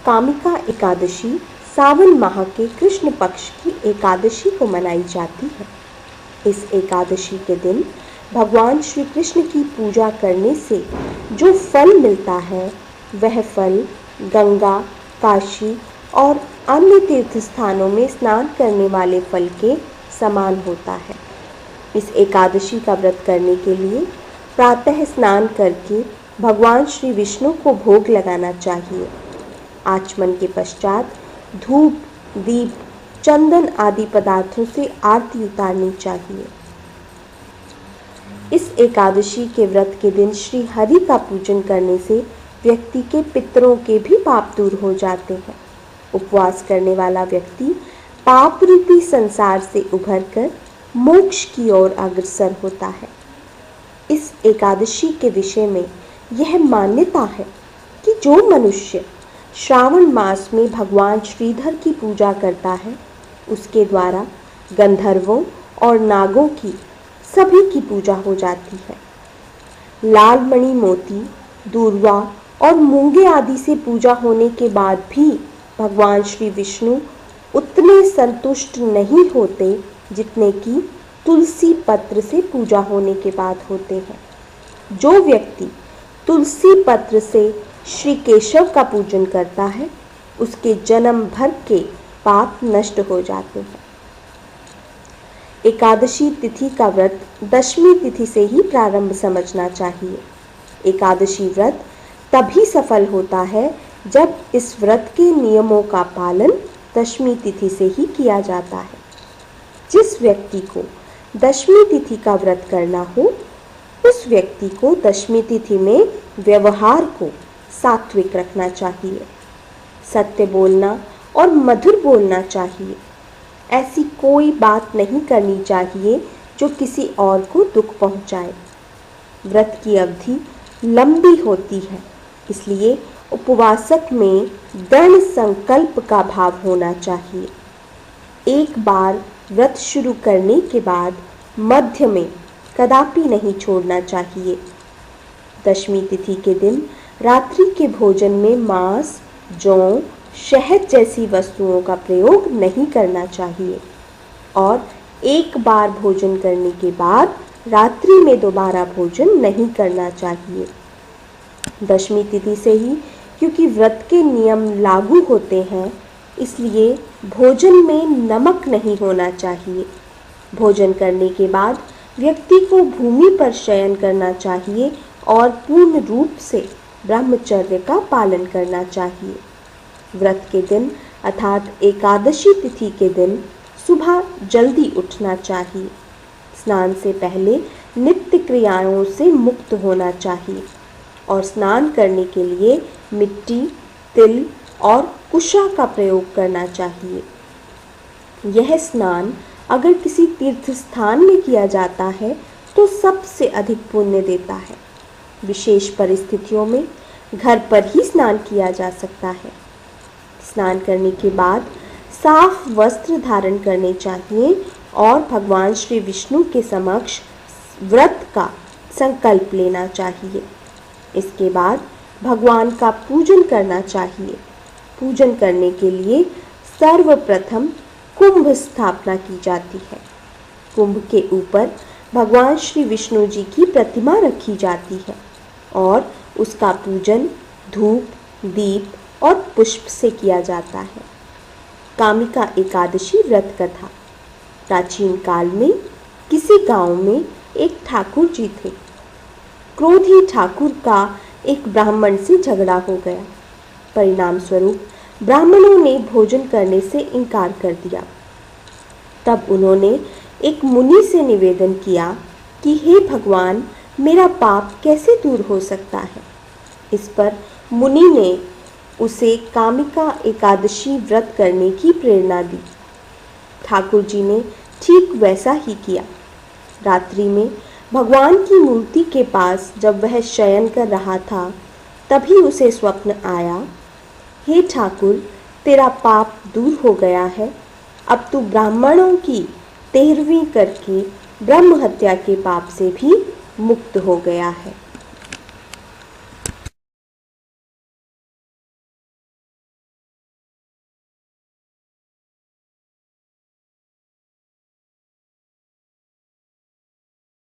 कामिका एकादशी सावन माह के कृष्ण पक्ष की एकादशी को मनाई जाती है। इस एकादशी के दिन भगवान श्री कृष्ण की पूजा करने से जो फल मिलता है वह फल गंगा, काशी और अन्य तीर्थ स्थानों में स्नान करने वाले फल के समान होता है। इस एकादशी का व्रत करने के लिए प्रातः स्नान करके भगवान श्री विष्णु को भोग लगाना चाहिए। आचमन के पश्चात धूप, दीप, चंदन आदि पदार्थों से आरती उतारनी चाहिए। इस एकादशी के व्रत के दिन श्री हरि का पूजन करने से व्यक्ति के पितरों के भी पाप दूर हो जाते हैं। उपवास करने वाला व्यक्ति पाप रूपी संसार से उभरकर मोक्ष की ओर अग्रसर होता है। इस एकादशी के विषय में यह मान्यता है कि जो मनुष्य श्रावण मास में भगवान श्रीधर की पूजा करता है उसके द्वारा गंधर्वों और नागों की सभी की पूजा हो जाती है। लाल मणि, मोती, दूर्वा और मूंगे आदि से पूजा होने के बाद भी भगवान श्री विष्णु उतने संतुष्ट नहीं होते जितने कि तुलसी पत्र से पूजा होने के बाद होते हैं। जो व्यक्ति तुलसी पत्र से श्री केशव का पूजन करता है उसके जन्म भर के पाप नष्ट हो जाते हैं। एकादशी तिथि का व्रत दशमी तिथि से ही प्रारंभ समझना चाहिए। एकादशी व्रत तभी सफल होता है जब इस व्रत के नियमों का पालन दशमी तिथि से ही किया जाता है। जिस व्यक्ति को दशमी तिथि का व्रत करना हो उस व्यक्ति को दशमी तिथि में व्यवहार को सात्विक रखना चाहिए, सत्य बोलना और मधुर बोलना चाहिए। ऐसी कोई बात नहीं करनी चाहिए जो किसी और को दुख पहुंचाए। व्रत की अवधि लंबी होती है, इसलिए उपवासक में दृढ़ संकल्प का भाव होना चाहिए। एक बार व्रत शुरू करने के बाद मध्य में कदापि नहीं छोड़ना चाहिए। दशमी तिथि के दिन रात्रि के भोजन में मांस, जौ, शहद जैसी वस्तुओं का प्रयोग नहीं करना चाहिए और एक बार भोजन करने के बाद रात्रि में दोबारा भोजन नहीं करना चाहिए। दशमी तिथि से ही क्योंकि व्रत के नियम लागू होते हैं इसलिए भोजन में नमक नहीं होना चाहिए। भोजन करने के बाद व्यक्ति को भूमि पर शयन करना चाहिए और पूर्ण रूप से ब्रह्मचर्य का पालन करना चाहिए। व्रत के दिन अर्थात एकादशी तिथि के दिन सुबह जल्दी उठना चाहिए। स्नान से पहले नित्य क्रियाओं से मुक्त होना चाहिए और स्नान करने के लिए मिट्टी, तिल और कुशा का प्रयोग करना चाहिए। यह स्नान अगर किसी तीर्थ स्थान में किया जाता है तो सबसे अधिक पुण्य देता है। विशेष परिस्थितियों में घर पर ही स्नान किया जा सकता है। स्नान करने के बाद साफ वस्त्र धारण करने चाहिए और भगवान श्री विष्णु के समक्ष व्रत का संकल्प लेना चाहिए। इसके बाद भगवान का पूजन करना चाहिए। पूजन करने के लिए सर्वप्रथम कुंभ स्थापना की जाती है। कुंभ के ऊपर भगवान श्री विष्णु जी की प्रतिमा रखी जाती है और उसका पूजन धूप, दीप और पुष्प से किया जाता है। कामिका एकादशी व्रत कथा। प्राचीन काल में किसी गांव में एक ठाकुर जी थे। क्रोधी ठाकुर का एक ब्राह्मण से झगड़ा हो गया। परिणाम स्वरूप ब्राह्मणों ने भोजन करने से इनकार कर दिया। तब उन्होंने एक मुनि से निवेदन किया कि हे भगवान, मेरा पाप कैसे दूर हो सकता है। इस पर मुनि ने उसे कामिका एकादशी व्रत करने की प्रेरणा दी। ठाकुर जी ने ठीक वैसा ही किया। रात्रि में भगवान की मूर्ति के पास जब वह शयन कर रहा था तभी उसे स्वप्न आया, हे ठाकुर, तेरा पाप दूर हो गया है। अब तू ब्राह्मणों की 13वीं करके ब्रह्म हत्या के पाप से भी मुक्त हो गया है।